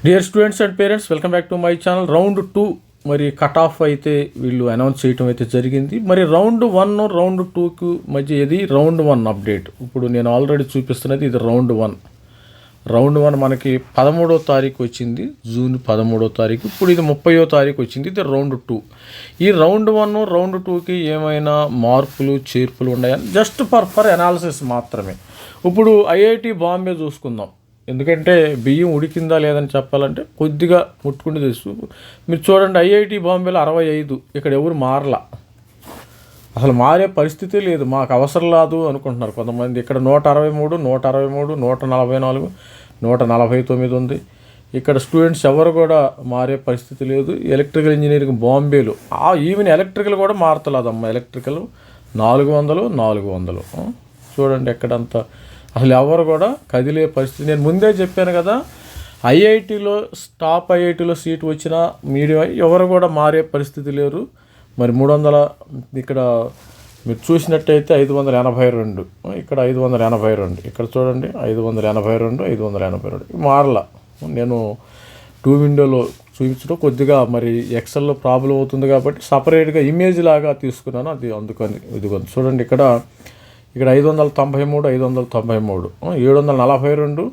Dear students and parents, welcome back to my channel. Round 2 మరి cut off అయితే వీళ్ళు announce చేయటం అయితే జరిగింది. మరి రౌండ్ 1 రౌండ్ 2కు మధ్య ఇది రౌండ్ 1 అప్డేట్. ఇప్పుడు నేను ఆల్రెడీ చూపిస్తున్నది ఇది రౌండ్ 1. రౌండ్ 1 మనకి 13వ తారీఖు వచ్చింది, జూన్ 13వ తారీఖు. ఇప్పుడు ఇది 30వ తారీఖు వచ్చింది, ఇది రౌండ్ 2. ఈ రౌండ్ 1 రౌండ్ 2కి ఏమైనా మార్పులు చేర్పులు ఉన్నాయని జస్ట్ ఫర్ అనాలిసిస్ మాత్రమే. ఇప్పుడు ఐఐటి బాంబే చూసుకుందాం. ఎందుకంటే బియ్యం ఉడికిందా లేదని చెప్పాలంటే కొద్దిగా ముట్టుకుంటూ తెలుసు. మీరు చూడండి, ఐఐటి బాంబేలో 65, ఇక్కడ ఎవరు మారలా, అసలు మారే పరిస్థితి లేదు. మాకు అవసరం లేదు అనుకుంటున్నారు కొంతమంది. ఇక్కడ 163, 144, 149 ఉంది. ఇక్కడ స్టూడెంట్స్ ఎవరు కూడా మారే పరిస్థితి లేదు. ఎలక్ట్రికల్ ఇంజనీరింగ్ బాంబేలో ఈవెన్ ఎలక్ట్రికల్ కూడా మారతలేదమ్మా. ఎలక్ట్రికల్ 400. చూడండి ఎక్కడంతా అసలు ఎవరు కూడా కదిలే పరిస్థితి. నేను ముందే చెప్పాను కదా, ఐఐటిలో టాప్ ఐఐటిలో సీటు వచ్చినా మీడియం ఎవరు కూడా మారే పరిస్థితి లేరు. మరి 300 ఇక్కడ మీరు చూసినట్టయితే 582, ఇక్కడ 582, ఇక్కడ చూడండి 582 మారలా. నేను 2 విండోలో చూపించడం కొద్దిగా మరి ఎక్సెల్లో ప్రాబ్లం అవుతుంది కాబట్టి సపరేట్గా ఇమేజ్ లాగా తీసుకున్నాను. అది అందుకని ఇదిగోండి చూడండి, ఇక్కడ 593, 593, 742,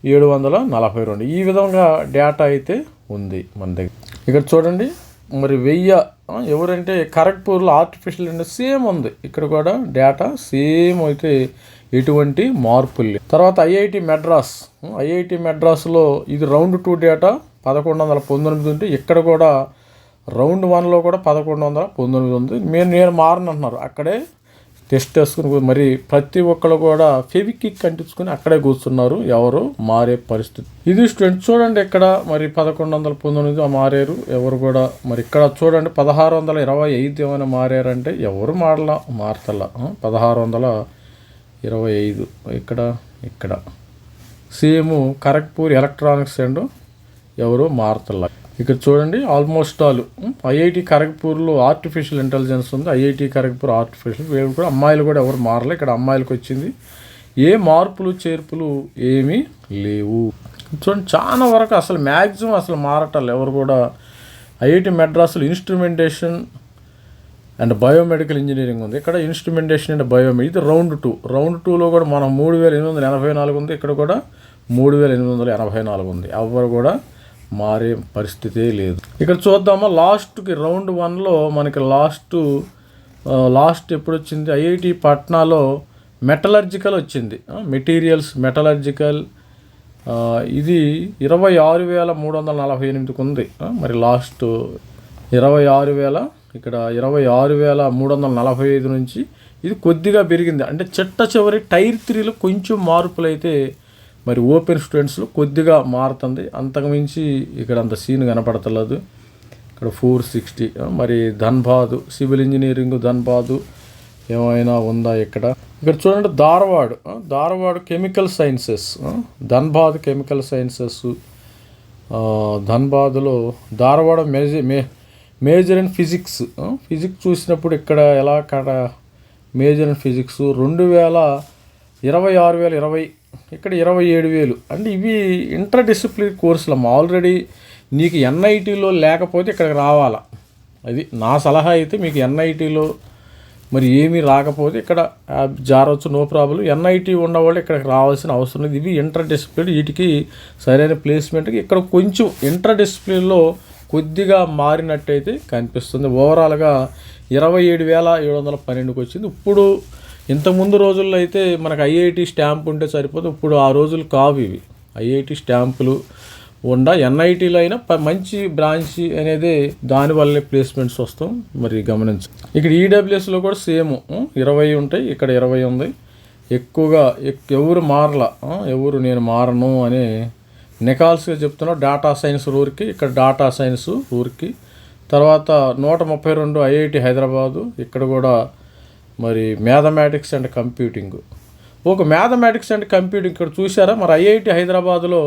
742 ఈ విధంగా డేటా అయితే ఉంది మన దగ్గర. ఇక్కడ చూడండి మరి 1000 ఎవరంటే ఖరగ్పూర్లో ఆర్టిఫిషియల్ ఇంటెలిజెన్స్ సేమ్ ఉంది. ఇక్కడ కూడా డేటా సేమ్ అయితే ఎటువంటి మార్పులు లేవు. తర్వాత ఐఐటి మెడ్రాస్లో ఇది రౌండ్ 2 డేటా 1119 ఉంటే ఇక్కడ కూడా రౌండ్ 1లో కూడా 1119 ఉంది. నేను మారనంటున్నారు. అక్కడే టెస్ట్ వేసుకుని మరి ప్రతి ఒక్కరు కూడా ఫెవిక్విక్ అంటించుకుని అక్కడే కూర్చున్నారు, ఎవరు మారే పరిస్థితి. ఇది స్టూడెంట్ చూడండి, ఇక్కడ మరి 1119 మారారు ఎవరు కూడా. మరి ఇక్కడ చూడండి 1625 ఏమైనా మారారంటే ఎవరు మారతల్లా. 1625 ఇక్కడ సేమ్ ఖరగ్పూర్ ఎలక్ట్రానిక్స్ అండ్ ఎవరు మారతల్లా. ఇక్కడ చూడండి ఆల్మోస్ట్ ఆల్ ఐఐటి ఖరగ్పూర్లో ఆర్టిఫిషియల్ ఇంటెలిజెన్స్ ఉంది. ఐఐటి ఖరగ్పూర్ ఆర్టిఫిషియల్ వీళ్ళు కూడా అమ్మాయిలు కూడా ఎవరు మారలే. ఇక్కడ అమ్మాయిలకు వచ్చింది. ఏ మార్పులు చేర్పులు ఏమీ లేవు. చూడండి చాలా వరకు అసలు మ్యాక్సిమం అసలు మారటాలు ఎవరు కూడా. ఐఐటి మెడ్రాస్లో ఇన్స్ట్రుమెంటేషన్ అండ్ బయోమెడికల్ ఇంజనీరింగ్ ఉంది. ఇక్కడ ఇన్స్ట్రుమెంటేషన్ అండ్ బయోమెడికల్ ఇది రౌండ్ 2. రౌండ్ 2లో కూడా మనం 3884 ఉంది. ఇక్కడ కూడా 3884 ఉంది. ఎవరు కూడా మారే పరిస్థితే లేదు. ఇక్కడ చూద్దామా లాస్ట్కి రౌండ్ 1లో మనకి లాస్ట్ ఎప్పుడు వచ్చింది, ఐఐటి పట్నాలో మెటలర్జికల్ వచ్చింది. మెటలర్జికల్ ఇది 26,348 ఉంది. మరి లాస్ట్ 26,000 ఇక్కడ 26,345 నుంచి ఇది కొద్దిగా పెరిగింది. అంటే చివరి టైర్ 3లో కొంచెం మార్పులు అయితే మరి ఓపెన్ స్టూడెంట్స్లో కొద్దిగా మారుతుంది. అంతకుమించి ఇక్కడ అంత సీన్ కనపడతలేదు. ఇక్కడ 460 మరి ధన్బాద్ సివిల్ ఇంజనీరింగ్ ధన్బాద్ ఏమైనా ఉందా ఇక్కడ చూడండి. Dharwad chemical sciences, Dhanbad chemical sciences. ధన్బాద్లో ధార్వాడ మేజర్ అండ్ ఫిజిక్స్ చూసినప్పుడు ఇక్కడ ఎలా మేజర్ అండ్ ఫిజిక్స్ 26,020 ఇక్కడ 27,000. అంటే ఇవి ఇంటర్ డిసిప్లినరీ కోర్సులు. ఆల్రెడీ నీకు ఎన్ఐటీలో లేకపోతే ఇక్కడికి రావాలా. అది నా సలహా అయితే. మీకు ఎన్ఐటీలో మరి ఏమీ రాకపోతే ఇక్కడ జారవచ్చు, నో ప్రాబ్లం. ఎన్ఐటీ ఉన్నవాళ్ళు ఇక్కడికి రావాల్సిన అవసరం లేదు. ఇవి ఇంటర్ డిసిప్లినరీ, వీటికి సరైన ప్లేస్మెంట్కి ఇక్కడ కొంచెం ఇంటర్ డిసిప్లిన్లో కొద్దిగా మారినట్టయితే కనిపిస్తుంది. ఓవరాల్గా 27,712కి వచ్చింది. ఇప్పుడు ఇంతకుముందు రోజుల్లో అయితే మనకు ఐఐటి స్టాంప్ ఉంటే సరిపోదు. ఇప్పుడు ఆ రోజులు కావు ఇవి. ఐఐటి స్టాంపులు ఎన్ఐటీలో అయినా మంచి బ్రాంచ్ అనేది దానివల్లనే ప్లేస్మెంట్స్ వస్తాం. మరి గమనించు. ఇక్కడ ఈడబ్ల్యూఎస్లో కూడా సేమ్ 20 ఉంటాయి. ఇక్కడ 20 ఉంది. ఎక్కువగా ఎవరు మారలా, నేను మారను అని నికాల్స్గా చెప్తున్నా. డేటా సైన్స్ ఊరికి, ఇక్కడ డేటా సైన్స్ ఊరికి. తర్వాత 132 ఐఐటి హైదరాబాదు. ఇక్కడ కూడా మరి mathematics and computing. Mathematics and computing ఇక్కడ చూసారా. మరి ఐఐటి హైదరాబాద్లో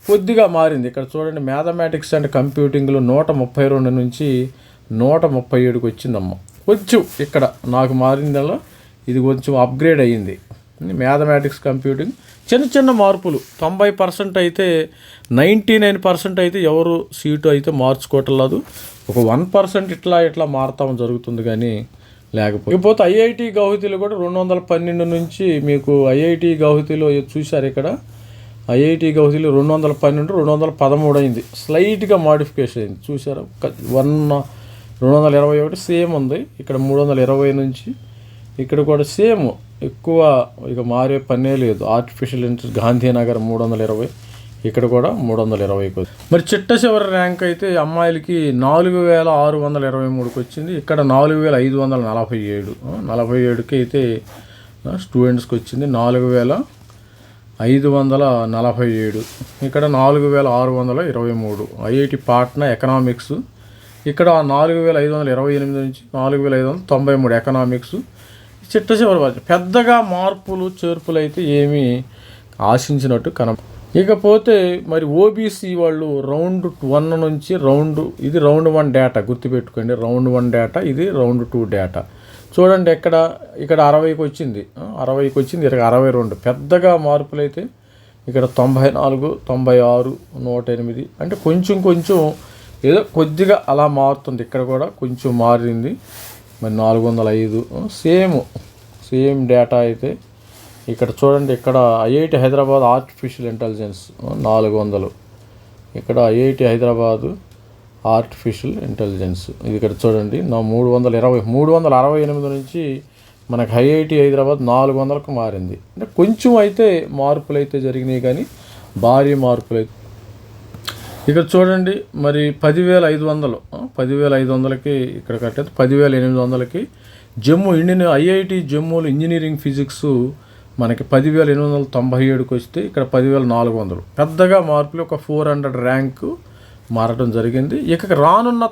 కొద్దిగా మారింది. ఇక్కడ చూడండి మ్యాథమెటిక్స్ అండ్ కంప్యూటింగ్లో 132 నుంచి 137కి వచ్చిందమ్మా. కొంచెం ఇక్కడ నాకు మారిందల్లా ఇది కొంచెం అప్గ్రేడ్ అయ్యింది. మ్యాథమెటిక్స్ కంప్యూటింగ్ చిన్న చిన్న మార్పులు 90% అయితే 99% అయితే ఎవరు సీటు అయితే మార్చుకోవట్లేదు. ఒక 1% ఇట్లా మారటం జరుగుతుంది కానీ లేకపోతే ఐఐటి గౌహతిలో కూడా 212 నుంచి మీకు ఐఐటి గౌహతిలో చూశారు ఇక్కడ ఐఐటి గౌహతిలో 212 213 అయింది, స్లైట్గా మాడిఫికేషన్ అయింది చూసారా. 221 సేమ్ ఉంది, ఇక్కడ 320 నుంచి ఇక్కడ కూడా సేమ్, ఎక్కువ ఇక మారే పనే లేదు. ఆర్టిఫిషియల్ ఇంటెలిజెన్స్ గాంధీనగర్ 320, ఇక్కడ కూడా 320. మరి చిట్ట చివరి ర్యాంక్ అయితే అమ్మాయిలకి 4623కి వచ్చింది, ఇక్కడ 4547. 47కి అయితే స్టూడెంట్స్కి వచ్చింది 4547, ఇక్కడ 4623. ఐఐటి పాట్నా ఎకనామిక్స్ ఇక్కడ 4528 నుంచి 4593 ఎకనామిక్స్. చిట్ట చివరి పెద్దగా మార్పులు చేర్పులు అయితే ఏమీ ఆశించినట్టు ఇకపోతే మరి ఓబీసీ వాళ్ళు రౌండ్ 1 నుంచి ఇది రౌండ్ 1 డేటా గుర్తుపెట్టుకోండి, రౌండ్ 1 డేటా, ఇది రౌండ్ 2 డేటా. చూడండి ఇక్కడ 60కి వచ్చింది, 60కి వచ్చింది, ఇక్కడ 62. పెద్దగా మార్పులు అయితే ఇక్కడ 94, 96, 108, అంటే కొంచెం ఏదో కొద్దిగా అలా మారుతుంది. ఇక్కడ కూడా కొంచెం మారింది. మరి 405 సేమ్ డేటా అయితే ఇక్కడ చూడండి. ఇక్కడ ఐఐటి హైదరాబాద్ ఆర్టిఫిషియల్ ఇంటెలిజెన్స్ 400, ఇక్కడ ఐఐటి హైదరాబాదు ఆర్టిఫిషియల్ ఇంటెలిజెన్స్ ఇది ఇక్కడ చూడండి 368 నుంచి మనకు ఐఐటి హైదరాబాద్ 400కు మారింది. అంటే కొంచెం అయితే మార్పులు అయితే జరిగినాయి కానీ భారీ మార్పులు అయితే. ఇక్కడ చూడండి మరి 10,500కి ఇక్కడ కట్టేది 10,800కి ఇండియన్ ఐఐటి జమ్మూలో ఇంజనీరింగ్ ఫిజిక్స్ మనకి 10,897కి వస్తే ఇక్కడ 10,400. పెద్దగా మార్పులు, ఒక 400 ర్యాంకు మారడం జరిగింది. ఇక రానున్న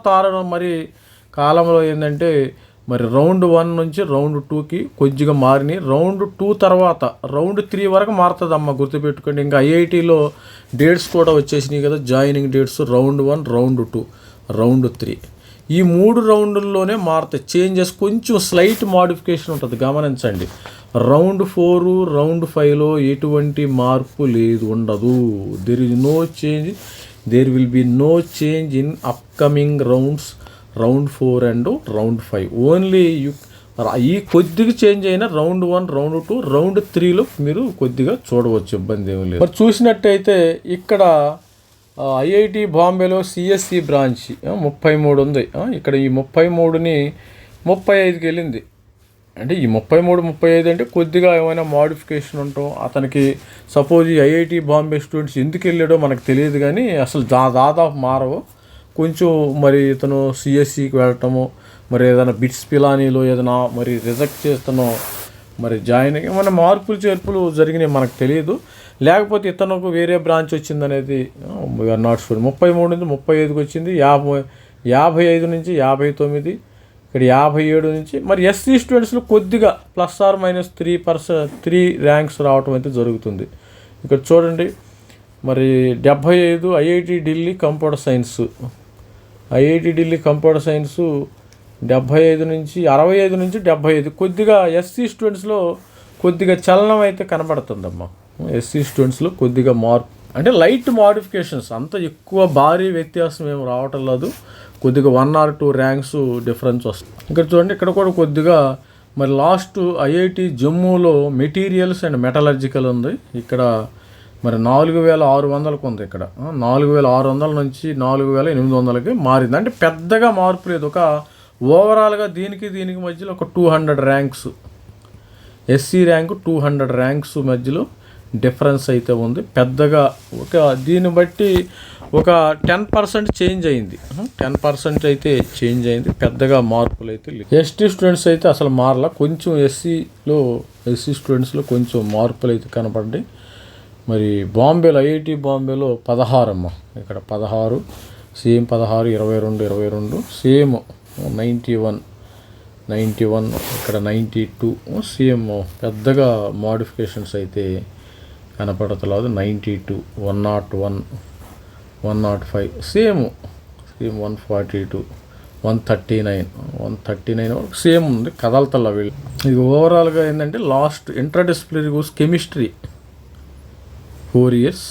మరి కాలంలో ఏంటంటే మరి రౌండ్ 1 నుంచి రౌండ్ 2కి కొద్దిగా మారినాయి. రౌండ్ 2 తర్వాత రౌండ్ 3 వరకు మారుతుందమ్మా, గుర్తుపెట్టుకోండి. ఇంకా ఐఐటీలో డేట్స్ కూడా వచ్చేసినాయి కదా, joining dates. Round 1, round 2, round 3 ఈ 3 రౌండ్ల్లోనే మారుతాయి. చేంజెస్ కొంచెం స్లైట్ మాడిఫికేషన్ ఉంటుంది, గమనించండి. రౌండ్ 4, రౌండ్ 5లో ఎటువంటి మార్పు ఉండదు. There will be no change in upcoming rounds, round 4 and round 5. Only ఈ కొద్దిగా చేంజ్ అయిన రౌండ్ 1, రౌండ్ 2, రౌండ్ 3లో మీరు కొద్దిగా చూడవచ్చు, ఇబ్బంది ఏమీ లేదు. మరి చూసినట్టయితే ఇక్కడ ఐఐటి బాంబేలో సిఎస్సి బ్రాంచ్ 33 ఉంది. ఇక్కడ ఈ 33ని 35కి వెళ్ళింది. అంటే ఈ 33, 35 అంటే కొద్దిగా ఏమైనా మాడిఫికేషన్ ఉంటాం. అతనికి సపోజ్ ఈ ఐఐటి బాంబే స్టూడెంట్స్ ఎందుకు వెళ్ళాడో మనకు తెలియదు కానీ అసలు దాదాపు మారవు. కొంచెం మరి ఇతను సిఎస్సికి వెళ్ళటము, మరి ఏదైనా బిట్స్ పిలానీలో ఏదైనా మరి రిజెక్ట్ చేస్తానో మరి జాయిన్ అయ్యి మన మార్పులు చేర్పులు జరిగినాయి మనకు తెలియదు. లేకపోతే ఇతనుకు వేరే బ్రాంచ్ వచ్చిందనేది నాట్ షూర్. 33 నుంచి 35కి వచ్చింది, 55 నుంచి 59, ఇక్కడ 57 నుంచి. మరి ఎస్సీ స్టూడెంట్స్లో కొద్దిగా +-3 ర్యాంక్స్ రావటం అయితే జరుగుతుంది. ఇక్కడ చూడండి మరి 75 IIT Delhi computer science, IIT Delhi computer science 65 నుంచి 75 కొద్దిగా ఎస్సీ స్టూడెంట్స్లో కొద్దిగా చలనం అయితే కనబడుతుందమ్మా. ఎస్సీ స్టూడెంట్స్లో కొద్దిగా మార్పు అంటే లైట్ మాడిఫికేషన్స్, అంత ఎక్కువ భారీ వ్యత్యాసం ఏమి రావటం లేదు. కొద్దిగా 1 or 2 ర్యాంక్స్ డిఫరెన్స్ వస్తుంది. ఇక్కడ చూడండి ఇక్కడ కూడా కొద్దిగా మరి లాస్ట్ ఐఐటి జమ్మూలో మెటీరియల్స్ అండ్ మెటలర్జికల్ ఉంది. ఇక్కడ మరి 4,600కు ఉంది. ఇక్కడ 4,600 నుంచి 4,800కి మారింది. అంటే పెద్దగా మార్పు లేదు. ఒక ఓవరాల్గా దీనికి మధ్యలో ఒక 200 ర్యాంక్స్, ఎస్సీ ర్యాంకు 200 ర్యాంక్స్ మధ్యలో డిఫరెన్స్ అయితే ఉంది. పెద్దగా దీన్ని బట్టి ఒక 10% చేంజ్ అయింది. 10% అయితే చేంజ్ అయింది. పెద్దగా మార్పులు అయితే లేదు. ఎస్టీ స్టూడెంట్స్ అయితే అసలు మారలా. కొంచెం ఎస్సీ స్టూడెంట్స్లో కొంచెం మార్పులు అయితే కనపడ్డాయి. మరి బాంబేలో ఐఐటి బాంబేలో 16 అమ్మ, ఇక్కడ 16 సేమ్, 16, 22 సేమ్, 91 ఇక్కడ 92 సేమ్. పెద్దగా మోడిఫికేషన్స్ అయితే కనపడతలేదు. 92, 101, 105 సేమ్, 142, 139 సేమ్ ఉంది, కదలతల వీళ్ళు. ఇది ఓవరాల్గా ఏంటంటే లాస్ట్ ఇంటర్డిసిప్లినరీ కోర్స్ 4 years.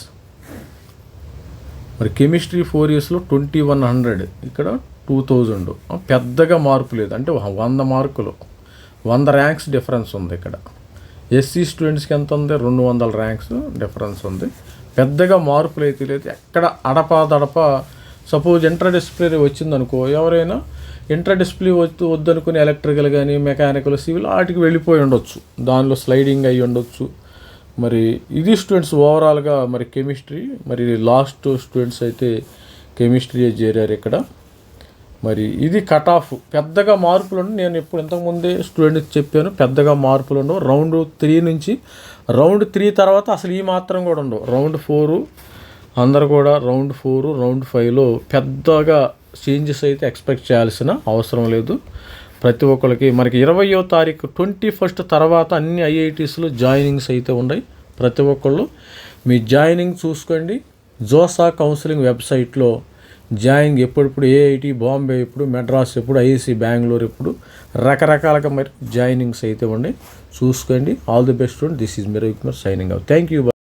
మరి కెమిస్ట్రీ 4 yearsలో 2100, ఇక్కడ 2000. పెద్దగా మార్పు లేదు, అంటే 100 మార్కులు, 100 ర్యాంక్స్ డిఫరెన్స్ ఉంది ఇక్కడ. ఎస్సీ స్టూడెంట్స్కి ఎంత ఉంది? 200 ర్యాంక్స్ డిఫరెన్స్ ఉంది. పెద్దగా మార్పులు అయితే లేదు. ఎక్కడ అడప సపోజ్ ఇంటర్ డిసిప్లినరీ వచ్చిందనుకో, ఎవరైనా ఇంటర్ డిసిప్లిన్ వద్దనుకుని ఎలక్ట్రికల్ కానీ మెకానికల్ సివిల్ వాటికి వెళ్ళిపోయి ఉండొచ్చు, దానిలో స్లైడింగ్ అయ్యి ఉండొచ్చు. మరి ఇది స్టూడెంట్స్ ఓవరాల్గా మరి కెమిస్ట్రీ. మరి లాస్ట్ స్టూడెంట్స్ అయితే కెమిస్ట్రీ చేరారు ఇక్కడ. మరి ఇది కట్ ఆఫ్. పెద్దగా మార్పులు ఉండవు. నేను ఇప్పుడు ఇంతకుముందే స్టూడెంట్కి చెప్పాను, పెద్దగా మార్పులు ఉండవు. రౌండ్ 3 నుంచి రౌండ్ 3 తర్వాత అసలు ఈ మాత్రం కూడా ఉండవు. రౌండ్ 4 అందరు కూడా రౌండ్ 4, రౌండ్ 5లో పెద్దగా చేంజెస్ అయితే ఎక్స్పెక్ట్ చేయాల్సిన అవసరం లేదు. ప్రతి ఒక్కరికి మనకి 20వ తారీఖు 21st తర్వాత అన్ని ఐఐటీస్లో జాయినింగ్స్ అయితే ఉన్నాయి. ప్రతి ఒక్కళ్ళు మీ జాయినింగ్ చూసుకోండి. జోసా కౌన్సిలింగ్ వెబ్సైట్లో జాయినింగ్ ఎప్పుడెప్పుడు ఏఐటి బాంబే ఎప్పుడు, మెడ్రాస్ ఎప్పుడు, ఐఐసి బెంగళూరు ఎప్పుడు, రకరకాలుగా మరి జాయినింగ్స్ అయితే ఉన్నాయి. చూసుకోండి. All the best student. This is me Ravikumar signing out. Thank you.